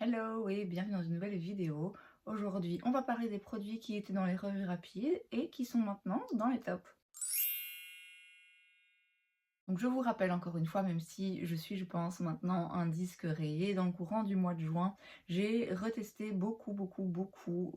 Hello et bienvenue dans une nouvelle vidéo. Aujourd'hui, on va parler des produits qui étaient dans les revues rapides et qui sont maintenant dans les tops. Donc je vous rappelle encore une fois, même si je suis, je pense, maintenant un disque rayé, dans le courant du mois de juin, j'ai retesté beaucoup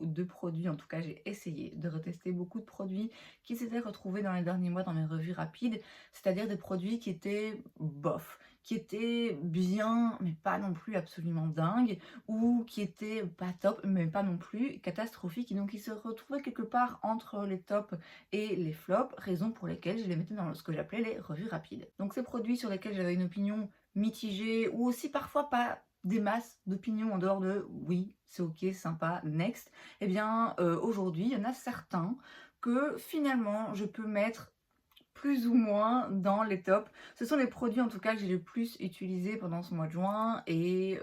de produits. En tout cas, j'ai essayé de retester beaucoup de produits qui s'étaient retrouvés dans les derniers mois dans mes revues rapides, c'est-à-dire des produits qui étaient bof, qui étaient bien, mais pas non plus absolument dingues, ou qui étaient pas top, mais pas non plus catastrophiques, et donc ils se retrouvaient quelque part entre les tops et les flops, raison pour lesquelles je les mettais dans ce que j'appelais les revues rapides. Donc ces produits sur lesquels j'avais une opinion mitigée ou aussi parfois pas des masses d'opinions en dehors de oui, c'est ok, sympa, next, eh bien aujourd'hui il y en a certains que finalement je peux mettre plus ou moins dans les tops. Ce sont les produits en tout cas que j'ai le plus utilisés pendant ce mois de juin et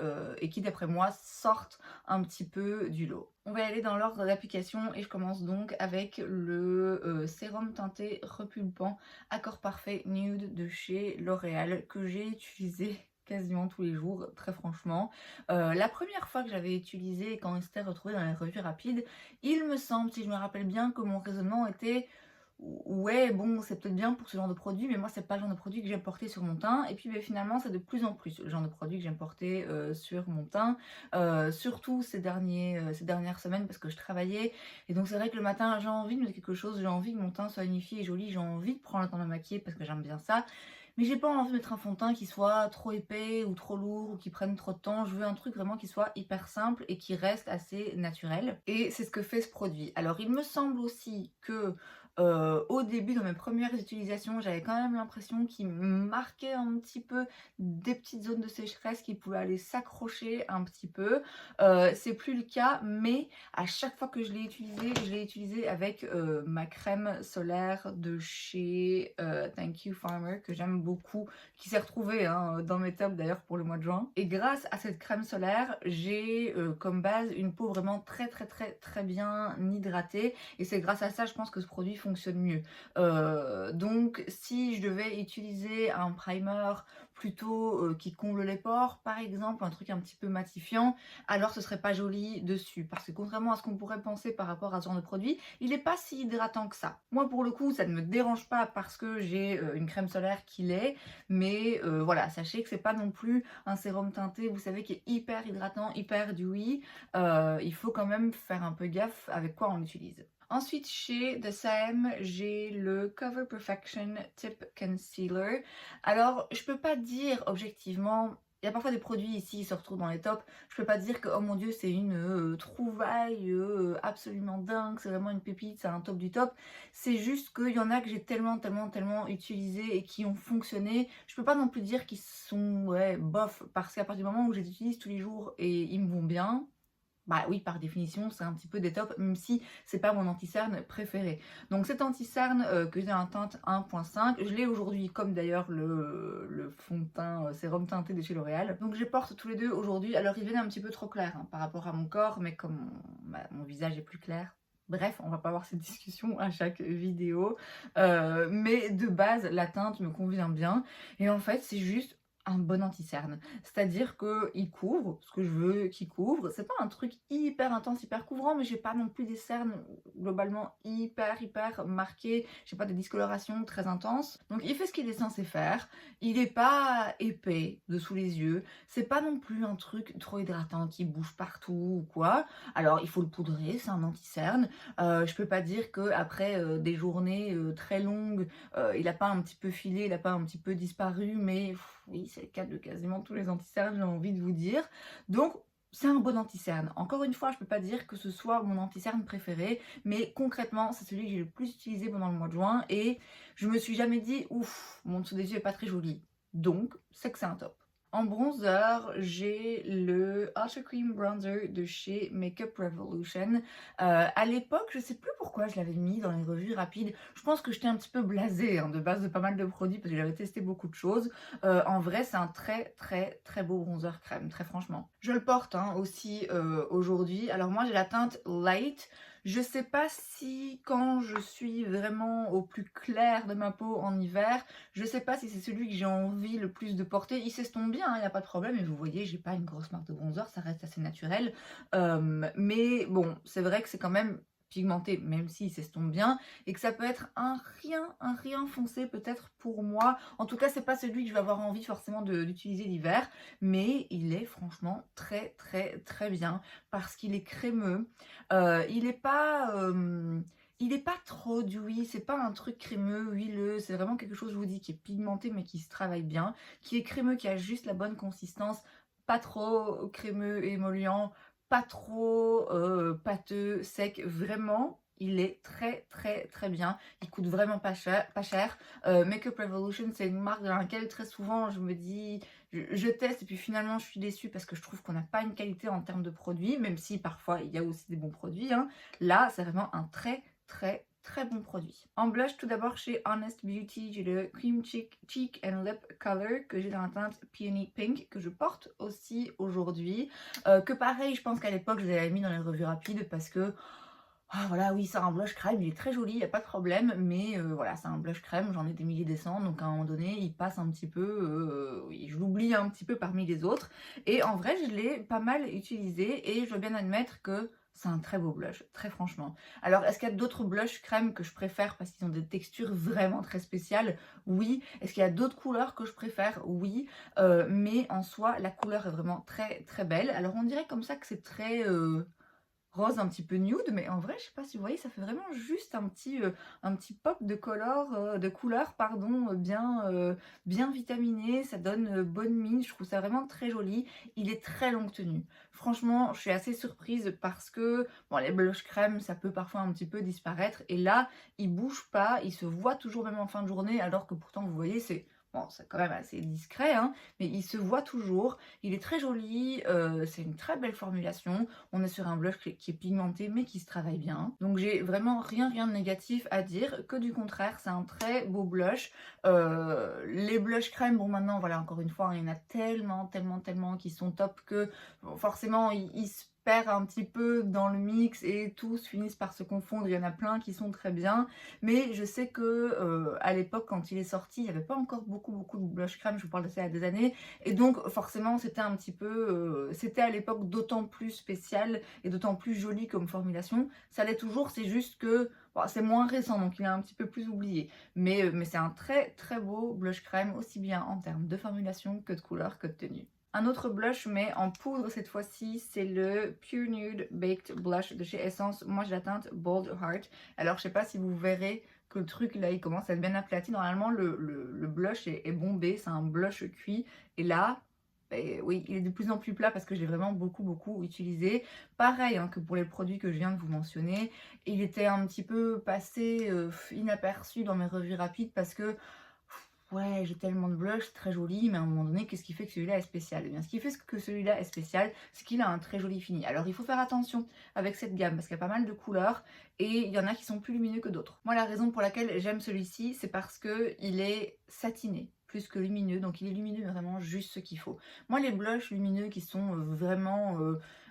qui d'après moi sortent un petit peu du lot. On va y aller dans l'ordre d'application et je commence donc avec le sérum teinté repulpant Accord Parfait Nude de chez L'Oréal que j'ai utilisé quasiment tous les jours, très franchement. La première fois que j'avais utilisé quand il s'était retrouvé dans les revues rapides, il me semble, si je me rappelle bien, que mon raisonnement était ouais, bon, c'est peut-être bien pour ce genre de produit, mais moi, c'est pas le genre de produit que j'aime porter sur mon teint. Et puis, beh, finalement, c'est de plus en plus le genre de produit que j'aime porter sur mon teint, surtout ces dernières semaines parce que je travaillais. Et donc, c'est vrai que le matin, j'ai envie de mettre quelque chose, j'ai envie que mon teint soit unifié et joli, j'ai envie de prendre le temps de me maquiller parce que j'aime bien ça. Mais j'ai pas envie de mettre un fond de teint qui soit trop épais ou trop lourd ou qui prenne trop de temps. Je veux un truc vraiment qui soit hyper simple et qui reste assez naturel. Et c'est ce que fait ce produit. Alors, il me semble aussi que au début, dans mes premières utilisations, j'avais quand même l'impression qu'il marquait un petit peu des petites zones de sécheresse qui pouvaient aller s'accrocher un petit peu. C'est plus le cas, mais à chaque fois que je l'ai utilisé avec ma crème solaire de chez Thank You Farmer, que j'aime beaucoup, qui s'est retrouvée hein, dans mes tops d'ailleurs pour le mois de juin. Et grâce à cette crème solaire, j'ai comme base une peau vraiment très bien hydratée. Et c'est grâce à ça, je pense que ce produit fonctionne mieux. Donc, si je devais utiliser un primer plutôt qui comble les pores, par exemple, un truc un petit peu matifiant, alors ce serait pas joli dessus. Parce que contrairement à ce qu'on pourrait penser par rapport à ce genre de produit, il n'est pas si hydratant que ça. Moi, pour le coup, ça ne me dérange pas parce que j'ai une crème solaire qui l'est, mais voilà, sachez que c'est pas non plus un sérum teinté, vous savez, qui est hyper hydratant, hyper dewy. Il faut quand même faire un peu gaffe avec quoi on l'utilise. Ensuite, chez The Sam, j'ai le Cover Perfection Tip Concealer. Alors, je peux pas dire objectivement, il y a parfois des produits ici qui se retrouvent dans les tops. Je peux pas dire que, oh mon dieu, c'est une trouvaille absolument dingue, c'est vraiment une pépite, c'est un top du top. C'est juste qu'il y en a que j'ai tellement utilisé et qui ont fonctionné. Je peux pas non plus dire qu'ils sont, ouais, bof, parce qu'à partir du moment où je les utilise tous les jours et ils me vont bien, bah oui, par définition, c'est un petit peu des tops, même si c'est pas mon anti-cerne préféré. Donc cet anti-cerne que j'ai en teinte 1.5, je l'ai aujourd'hui, comme d'ailleurs le fond de teint sérum teinté de chez L'Oréal. Donc je les porte tous les deux aujourd'hui. Alors ils viennent un petit peu trop clairs hein, par rapport à mon corps, mais comme mon visage est plus clair. Bref, on va pas avoir cette discussion à chaque vidéo. Mais de base, la teinte me convient bien. Et en fait, c'est juste un bon anti-cerne. C'est-à-dire qu'il couvre ce que je veux qu'il couvre. C'est pas un truc hyper intense, hyper couvrant, mais j'ai pas non plus des cernes globalement hyper marquées. J'ai pas des discolorations très intenses. Donc il fait ce qu'il est censé faire. Il est pas épais dessous les yeux. C'est pas non plus un truc trop hydratant qui bouge partout ou quoi. Alors il faut le poudrer, c'est un anti-cerne. Je peux pas dire que après des journées très longues, il a pas un petit peu filé, il a pas un petit peu disparu, mais oui, c'est le cas de quasiment tous les anti-cernes, j'ai envie de vous dire. Donc, c'est un bon anti-cerne. Encore une fois, je peux pas dire que ce soit mon anti-cerne préféré, mais concrètement, c'est celui que j'ai le plus utilisé pendant le mois de juin et je me suis jamais dit, ouf, mon dessous des yeux est pas très joli. Donc, c'est que c'est un top. En bronzer, j'ai le Ultra Cream Bronzer de chez Makeup Revolution. À l'époque, je sais plus pourquoi je l'avais mis dans les revues rapides. Je pense que j'étais un petit peu blasée hein, de base de pas mal de produits parce que j'avais testé beaucoup de choses. En vrai, c'est un très beau bronzer crème, très franchement. Je le porte hein, aussi aujourd'hui. Alors moi, j'ai la teinte Light. Je sais pas si quand je suis vraiment au plus clair de ma peau en hiver, je sais pas si c'est celui que j'ai envie le plus de porter. Il s'estompe bien, il y a pas de problème et vous voyez, j'ai pas une grosse marque de bronzer, ça reste assez naturel. Mais bon, c'est vrai que c'est quand même pigmenté, même s'il s'estompe bien et que ça peut être un rien foncé peut-être pour moi. En tout cas, c'est pas celui que je vais avoir envie forcément d'utiliser l'hiver, mais il est franchement très, très, très bien parce qu'il est crémeux. Il est pas trop dewy, c'est pas un truc crémeux, huileux, c'est vraiment quelque chose, je vous dis, qui est pigmenté mais qui se travaille bien, qui est crémeux, qui a juste la bonne consistance, pas trop crémeux et émollient, pas trop pâteux, sec, vraiment. Il est très très très bien, il coûte vraiment pas cher, pas cher. Makeup Revolution, c'est une marque dans laquelle très souvent je me dis je teste et puis finalement je suis déçue parce que je trouve qu'on n'a pas une qualité en termes de produits, même si parfois il y a aussi des bons produits, hein. Là, c'est vraiment un très très très bon produit. En blush, tout d'abord chez Honest Beauty, j'ai le Cream Cheek and Lip Color que j'ai dans la teinte Peony Pink que je porte aussi aujourd'hui. Que pareil, je pense qu'à l'époque je l'avais mis dans les revues rapides parce que ah voilà, oui, c'est un blush crème, il est très joli, il n'y a pas de problème, mais voilà, c'est un blush crème, j'en ai des milliers des cents, donc à un moment donné, il passe un petit peu, oui, je l'oublie un petit peu parmi les autres. Et en vrai, je l'ai pas mal utilisé et je dois bien admettre que c'est un très beau blush, très franchement. Alors, est-ce qu'il y a d'autres blushs crème que je préfère parce qu'ils ont des textures vraiment très spéciales? Oui. Est-ce qu'il y a d'autres couleurs que je préfère? Oui. Mais en soi, la couleur est vraiment très très belle. Alors, on dirait comme ça que c'est très rose un petit peu nude, mais en vrai, je sais pas si vous voyez, ça fait vraiment juste un petit pop de couleur, pardon, bien vitaminé, ça donne bonne mine, je trouve ça vraiment très joli. Il est très longue tenue. Franchement, je suis assez surprise parce que, bon, les blush crème, ça peut parfois un petit peu disparaître, et là, il bouge pas, il se voit toujours même en fin de journée, alors que pourtant, vous voyez, bon, c'est quand même assez discret, hein, mais il se voit toujours. Il est très joli, c'est une très belle formulation. On est sur un blush qui est pigmenté mais qui se travaille bien. Donc j'ai vraiment rien de négatif à dire, que du contraire, c'est un très beau blush. Les blushs crème, bon maintenant voilà, encore une fois, hein, il y en a tellement qui sont top que bon, forcément ils se perdent un petit peu dans le mix et tous finissent par se confondre. Il y en a plein qui sont très bien, mais je sais que à l'époque quand il est sorti, il n'y avait pas encore beaucoup de blush crème, je vous parle de ça il y a des années, et donc forcément c'était un petit peu, c'était à l'époque d'autant plus spécial et d'autant plus joli comme formulation. Ça l'est toujours, c'est juste que bon, c'est moins récent, donc il est un petit peu plus oublié. Mais c'est un très très beau blush crème, aussi bien en termes de formulation que de couleur que de tenue. Un autre blush, mais en poudre cette fois-ci, c'est le Pure Nude Baked Blush de chez Essence. Moi, j'ai la teinte Bold Heart. Alors, je sais pas si vous verrez que le truc, là, il commence à être bien aplati. Normalement, le blush est bombé, c'est un blush cuit. Et là, ben oui, il est de plus en plus plat parce que j'ai vraiment beaucoup utilisé. Pareil hein, que pour les produits que je viens de vous mentionner. Il était un petit peu passé inaperçu dans mes revues rapides parce que ouais, j'ai tellement de blush, très joli, mais à un moment donné, qu'est-ce qui fait que celui-là est spécial? Eh bien, ce qui fait que celui-là est spécial, c'est qu'il a un très joli fini. Alors, il faut faire attention avec cette gamme, parce qu'il y a pas mal de couleurs, et il y en a qui sont plus lumineux que d'autres. Moi, la raison pour laquelle j'aime celui-ci, c'est parce que il est satiné, plus que lumineux, donc il est lumineux, vraiment juste ce qu'il faut. Moi, les blushs lumineux qui sont vraiment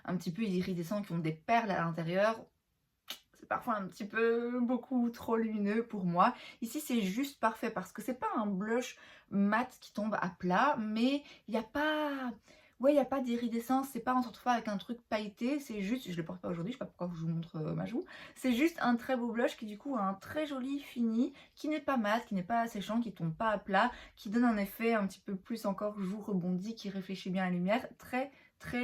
un petit peu iridescents, qui ont des perles à l'intérieur, c'est parfois un petit peu beaucoup trop lumineux pour moi. Ici, c'est juste parfait parce que c'est pas un blush mat qui tombe à plat, mais il n'y a pas... Ouais, il n'y a pas d'iridescence, c'est pas, on se retrouve pas avec un truc pailleté, c'est juste, je le porte pas aujourd'hui, je sais pas pourquoi je vous montre ma joue, c'est juste un très beau blush qui du coup a un très joli fini, qui n'est pas mat, qui n'est pas asséchant, qui tombe pas à plat, qui donne un effet un petit peu plus encore joue rebondi, qui réfléchit bien la lumière, très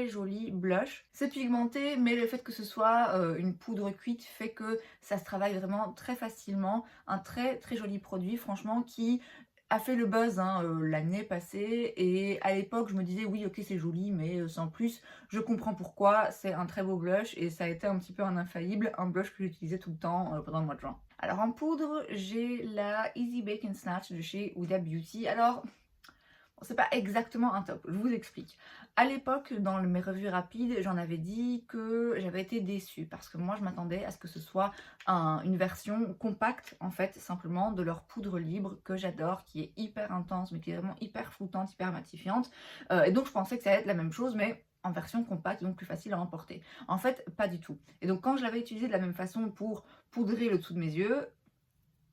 joli blush. C'est pigmenté, mais le fait que ce soit une poudre cuite fait que ça se travaille vraiment très facilement. Un très joli produit, franchement, qui a fait le buzz hein, l'année passée. Et à l'époque, je me disais, oui, ok, c'est joli, mais sans plus. Je comprends pourquoi, c'est un très beau blush et ça a été un petit peu un infaillible, un blush que j'utilisais tout le temps pendant le mois de juin. Alors en poudre, j'ai la Easy Bake and Snatch de chez Huda Beauty. Alors, c'est pas exactement un top, je vous explique. À l'époque, dans mes revues rapides, j'en avais dit que j'avais été déçue parce que moi je m'attendais à ce que ce soit une version compacte en fait, simplement de leur poudre libre que j'adore, qui est hyper intense mais qui est vraiment hyper floutante, hyper matifiante. Et donc je pensais que ça allait être la même chose, mais en version compacte, donc plus facile à emporter. En fait, pas du tout. Et donc quand je l'avais utilisé de la même façon pour poudrer le dessous de mes yeux,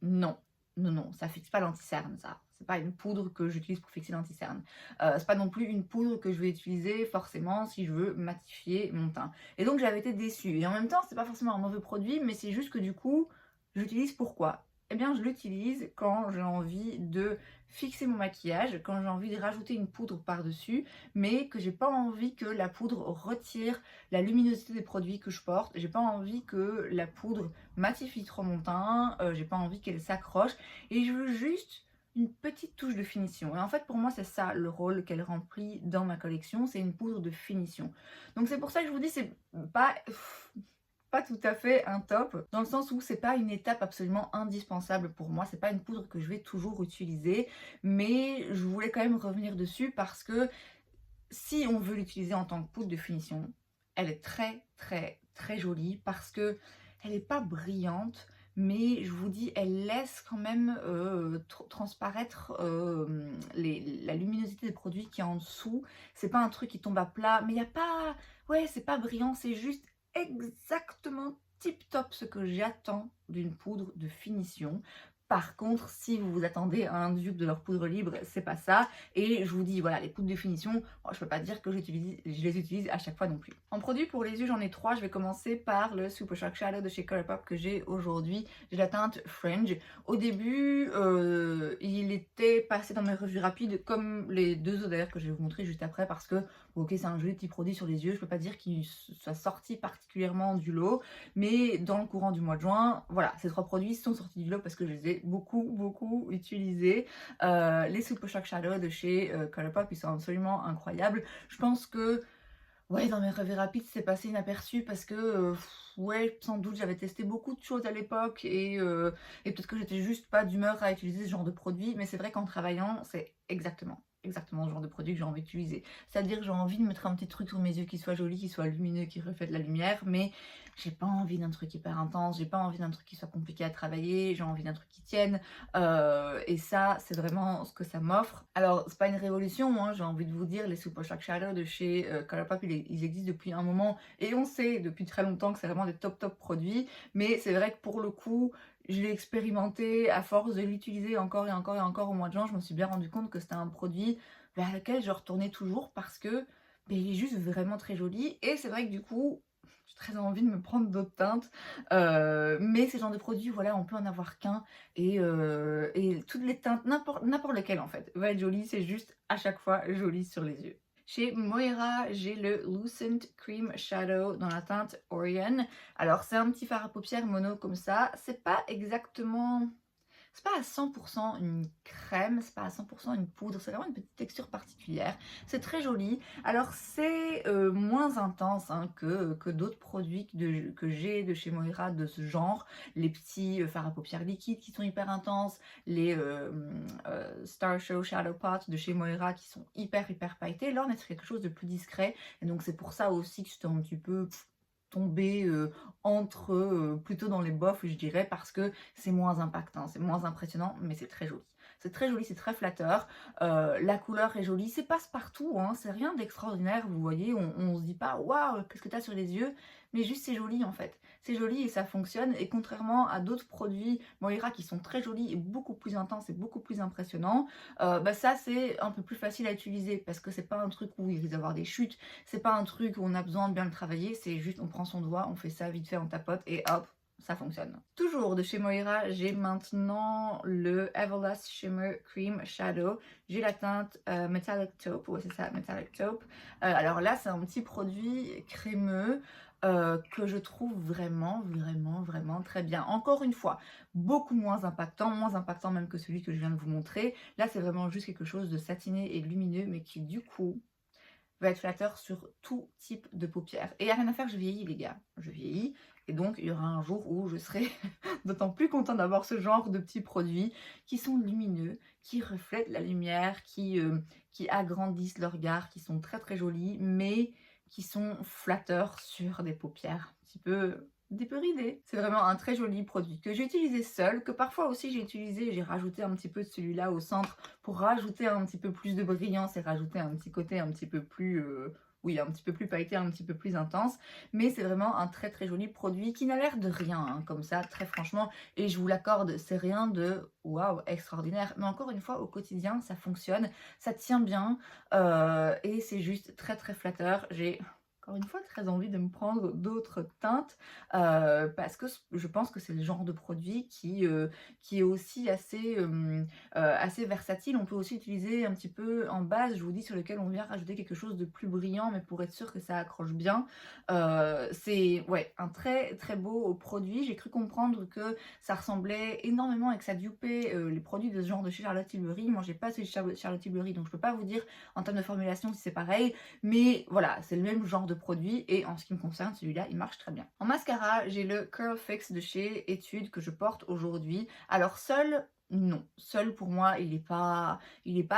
non, non, non, ça fixe pas l'anti-cerne, ça. C'est pas une poudre que j'utilise pour fixer l'anti-cerne. C'est pas non plus une poudre que je vais utiliser forcément si je veux matifier mon teint. Et donc j'avais été déçue. Et en même temps, c'est pas forcément un mauvais produit, mais c'est juste que du coup, j'utilise pourquoi? Eh bien, je l'utilise quand j'ai envie de fixer mon maquillage, quand j'ai envie de rajouter une poudre par-dessus, mais que j'ai pas envie que la poudre retire la luminosité des produits que je porte. J'ai pas envie que la poudre matifie trop mon teint, j'ai pas envie qu'elle s'accroche et je veux juste une petite touche de finition. Et en fait, pour moi, c'est ça le rôle qu'elle remplit dans ma collection, c'est une poudre de finition. Donc c'est pour ça que je vous dis, c'est pas pas tout à fait un top, dans le sens où c'est pas une étape absolument indispensable pour moi, c'est pas une poudre que je vais toujours utiliser, mais je voulais quand même revenir dessus parce que si on veut l'utiliser en tant que poudre de finition, elle est très très très jolie parce que elle n'est pas brillante, mais je vous dis, elle laisse quand même transparaître la luminosité des produits qui est en dessous. C'est pas un truc qui tombe à plat, mais il n'y a pas... Ouais, c'est pas brillant, c'est juste exactement tip top ce que j'attends d'une poudre de finition. Par contre, si vous vous attendez à un dupe de leur poudre libre, c'est pas ça. Et je vous dis, voilà, les poudres de finition, bon, je peux pas dire que je les utilise à chaque fois non plus. En produit pour les yeux, j'en ai 3. Je vais commencer par le Super Shock Shadow de chez Colourpop que j'ai aujourd'hui. J'ai la teinte Fringe. Au début, il était passé dans mes revues rapides, comme les deux autres d'ailleurs que je vais vous montrer juste après, parce que, ok, c'est un joli petit produit sur les yeux. Je peux pas dire qu'il soit sorti particulièrement du lot. Mais dans le courant du mois de juin, voilà, ces 3 produits sont sortis du lot parce que je les ai beaucoup utilisés. Les Super Shock Shadow de chez Colourpop, ils sont absolument incroyables. Je pense que, ouais, dans mes revues rapides, c'est passé inaperçu parce que, ouais, sans doute, j'avais testé beaucoup de choses à l'époque et peut-être que j'étais juste pas d'humeur à utiliser ce genre de produit, mais c'est vrai qu'en travaillant, c'est exactement ce genre de produit que j'ai envie d'utiliser. C'est-à-dire que j'ai envie de mettre un petit truc sur mes yeux qui soit joli, qui soit lumineux, qui reflète la lumière, mais j'ai pas envie d'un truc hyper intense, j'ai pas envie d'un truc qui soit compliqué à travailler, j'ai envie d'un truc qui tienne, et ça, c'est vraiment ce que ça m'offre. Alors, c'est pas une révolution, hein, j'ai envie de vous dire, les Super Shock Shadow de chez Colourpop, ils existent depuis un moment, et on sait depuis très longtemps que c'est vraiment des top produits, mais c'est vrai que pour le coup, je l'ai expérimenté à force de l'utiliser encore et encore et encore au mois de juin. Je me suis bien rendu compte que c'était un produit vers lequel je retournais toujours parce que il est juste vraiment très joli. Et c'est vrai que du coup, j'ai très envie de me prendre d'autres teintes. Mais ces genres de produits, voilà, on peut en avoir qu'un. Et toutes les teintes, n'importe lesquelles en fait, va être jolie. C'est juste à chaque fois joli sur les yeux. Chez Moira, j'ai le Lucent Cream Shadow dans la teinte Orion. Alors, c'est un petit fard à paupières mono comme ça. C'est pas exactement... C'est pas à 100% une crème, c'est pas à 100% une poudre, c'est vraiment une petite texture particulière. C'est très joli. Alors c'est moins intense hein, que d'autres produits que j'ai de chez Moira de ce genre. Les petits fards à paupières liquides qui sont hyper intenses, les Star Show Shadow Pot de chez Moira qui sont hyper pailletés. Là on est sur quelque chose de plus discret et donc c'est pour ça aussi que j'étais un petit peu tomber entre plutôt dans les bofs je dirais parce que c'est moins impactant, c'est moins impressionnant mais c'est très joli. C'est très joli, c'est très flatteur, la couleur est jolie, c'est passe-partout, hein, c'est rien d'extraordinaire, vous voyez, on se dit pas waouh, qu'est-ce que t'as sur les yeux, mais juste c'est joli en fait. C'est joli et ça fonctionne et contrairement à d'autres produits Moira qui sont très jolis et beaucoup plus intenses et beaucoup plus impressionnants, ça c'est un peu plus facile à utiliser parce que c'est pas un truc où il risque d'avoir des chutes, c'est pas un truc où on a besoin de bien le travailler, c'est juste on prend son doigt, on fait ça vite fait, on tapote et hop, ça fonctionne. Toujours de chez Moira, j'ai maintenant le Everlast Shimmer Cream Shadow. J'ai la teinte Metallic Taupe, ouais c'est ça, Metallic Taupe. Alors là, c'est un petit produit crémeux que je trouve vraiment très bien. Encore une fois, beaucoup moins impactant même que celui que je viens de vous montrer. Là, c'est vraiment juste quelque chose de satiné et lumineux, mais qui du coup va être flatteur sur tout type de paupières. Et il n'y a rien à faire, je vieillis les gars, je vieillis. Et donc il y aura un jour où je serai d'autant plus contente d'avoir ce genre de petits produits qui sont lumineux, qui reflètent la lumière, qui agrandissent le regard, qui sont très jolis, mais qui sont flatteurs sur des paupières un petit peu ridées. C'est vraiment un très joli produit que j'ai utilisé seul, que parfois aussi j'ai rajouté un petit peu de celui-là au centre pour rajouter un petit peu plus de brillance et rajouter un petit côté un petit peu plus oui, un petit peu plus pailleté, un petit peu plus intense, mais c'est vraiment un très très joli produit qui n'a l'air de rien, hein, comme ça, très franchement, et je vous l'accorde, c'est rien de waouh, extraordinaire, mais encore une fois, au quotidien, ça fonctionne, ça tient bien, et c'est juste très très flatteur. J'ai encore une fois très envie de me prendre d'autres teintes, parce que je pense que c'est le genre de produit qui est aussi assez, assez versatile. On peut aussi utiliser un petit peu en base, je vous dis, sur lequel on vient rajouter quelque chose de plus brillant, mais pour être sûr que ça accroche bien. C'est ouais, un très très beau produit. J'ai cru comprendre que ça ressemblait énormément et que ça dupait les produits de ce genre de chez Charlotte Tilbury. Moi, j'ai pas celui de Charlotte Tilbury, donc je peux pas vous dire en termes de formulation si c'est pareil, mais voilà, c'est le même genre de produit et en ce qui me concerne, celui-là, il marche très bien. En mascara, j'ai le Curl Fix de chez Etude que je porte aujourd'hui. Alors seul, non, seul pour moi, il est pas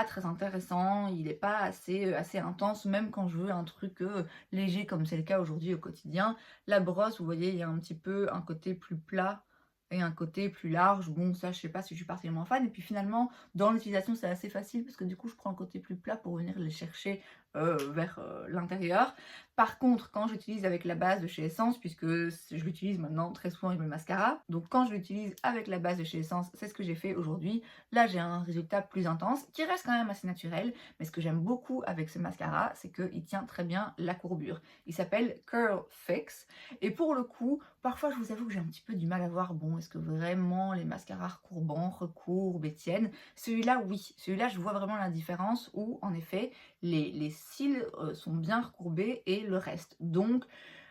très intéressant, il est pas assez, assez intense, même quand je veux un truc léger comme c'est le cas aujourd'hui au quotidien. La brosse, vous voyez, il y a un petit peu un côté plus plat et un côté plus large. Bon, ça, je sais pas si je suis particulièrement fan. Et puis finalement, dans l'utilisation, c'est assez facile parce que du coup, je prends le côté plus plat pour venir les chercher vers l'intérieur. Par contre, quand j'utilise avec la base de chez Essence, puisque je l'utilise maintenant très souvent avec mes mascaras, donc quand je l'utilise avec la base de chez Essence, c'est ce que j'ai fait aujourd'hui. Là, j'ai un résultat plus intense, qui reste quand même assez naturel, mais ce que j'aime beaucoup avec ce mascara, c'est qu'il tient très bien la courbure. Il s'appelle Curl Fix, et pour le coup, parfois je vous avoue que j'ai un petit peu du mal à voir, bon, est-ce que vraiment les mascaras recourbants, recourbent et tiennent? Celui-là, oui, celui-là, je vois vraiment la différence où, en effet, les cils sont bien recourbés et le reste. Donc,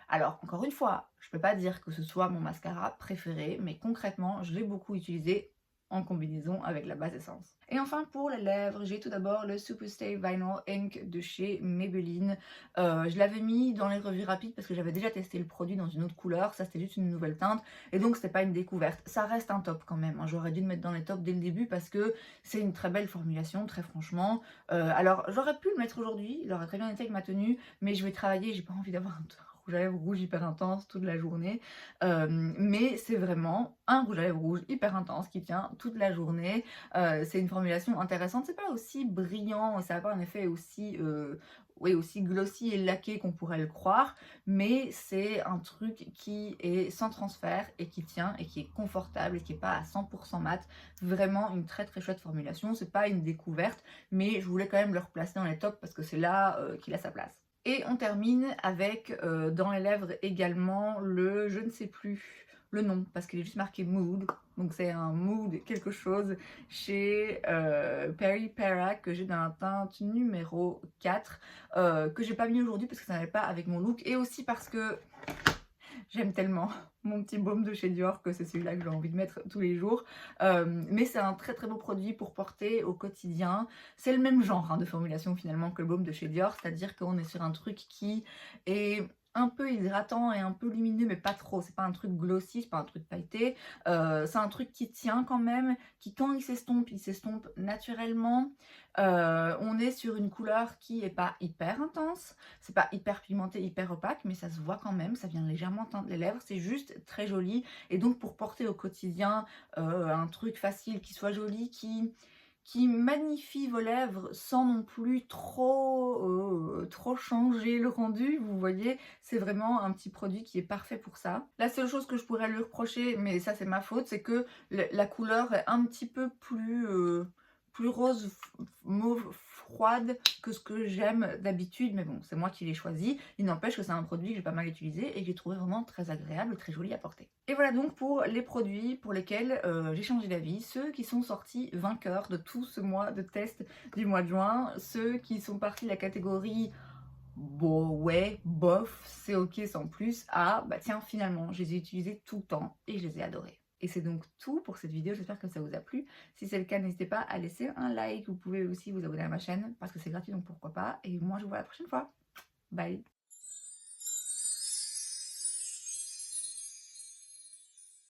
alors encore une fois, je peux pas dire que ce soit mon mascara préféré, mais concrètement, je l'ai beaucoup utilisé en combinaison avec la base essence. Et enfin pour les lèvres, j'ai tout d'abord le Superstay Vinyl Ink de chez Maybelline. Je l'avais mis dans les revues rapides parce que j'avais déjà testé le produit dans une autre couleur, ça c'était juste une nouvelle teinte, et donc c'était pas une découverte. Ça reste un top quand même, hein. J'aurais dû le mettre dans les tops dès le début parce que c'est une très belle formulation, très franchement. Alors j'aurais pu le mettre aujourd'hui, il aurait très bien été avec ma tenue, mais je vais travailler, j'ai pas envie d'avoir un rouge à lèvres rouge hyper intense toute la journée. Mais c'est vraiment un rouge à lèvres rouge hyper intense qui tient toute la journée. C'est une formulation intéressante, c'est pas aussi brillant, ça n'a pas un effet aussi, oui, aussi glossy et laqué qu'on pourrait le croire, mais c'est un truc qui est sans transfert et qui tient et qui est confortable et qui n'est pas à 100% mat. Vraiment une très très chouette formulation, c'est pas une découverte, mais je voulais quand même le replacer dans les tops parce que c'est là qu'il a sa place. Et on termine avec dans les lèvres également le je ne sais plus le nom parce qu'il est juste marqué Mood. Donc c'est un Mood quelque chose chez Perry Para que j'ai dans la teinte numéro 4 que j'ai pas mis aujourd'hui parce que ça n'allait pas avec mon look et aussi parce que j'aime tellement mon petit baume de chez Dior que c'est celui-là que j'ai envie de mettre tous les jours. Mais c'est un très très beau produit pour porter au quotidien. C'est le même genre hein, de formulation finalement que le baume de chez Dior, c'est-à-dire qu'on est sur un truc qui est un peu hydratant et un peu lumineux, mais pas trop. C'est pas un truc glossy, c'est pas un truc pailleté. C'est un truc qui tient quand même, qui quand il s'estompe naturellement. On est sur une couleur qui est pas hyper intense, c'est pas hyper pigmenté, hyper opaque, mais ça se voit quand même, ça vient légèrement teindre les lèvres, c'est juste très joli. Et donc pour porter au quotidien un truc facile, qui soit joli, qui magnifie vos lèvres sans non plus trop changer le rendu, vous voyez, c'est vraiment un petit produit qui est parfait pour ça. La seule chose que je pourrais lui reprocher, mais ça c'est ma faute, c'est que la couleur est un petit peu plus rose mauve froide que ce que j'aime d'habitude, mais bon, c'est moi qui l'ai choisi. Il n'empêche que c'est un produit que j'ai pas mal utilisé et que j'ai trouvé vraiment très agréable, très joli à porter. Et voilà donc pour les produits pour lesquels j'ai changé d'avis, ceux qui sont sortis vainqueurs de tout ce mois de test du mois de juin, ceux qui sont partis de la catégorie bon ouais, bof, c'est ok sans plus, ah bah tiens finalement je les ai utilisés tout le temps et je les ai adorés. Et c'est donc tout pour cette vidéo, j'espère que ça vous a plu. Si c'est le cas, n'hésitez pas à laisser un like, vous pouvez aussi vous abonner à ma chaîne parce que c'est gratuit donc pourquoi pas. Et moi je vous vois la prochaine fois. Bye.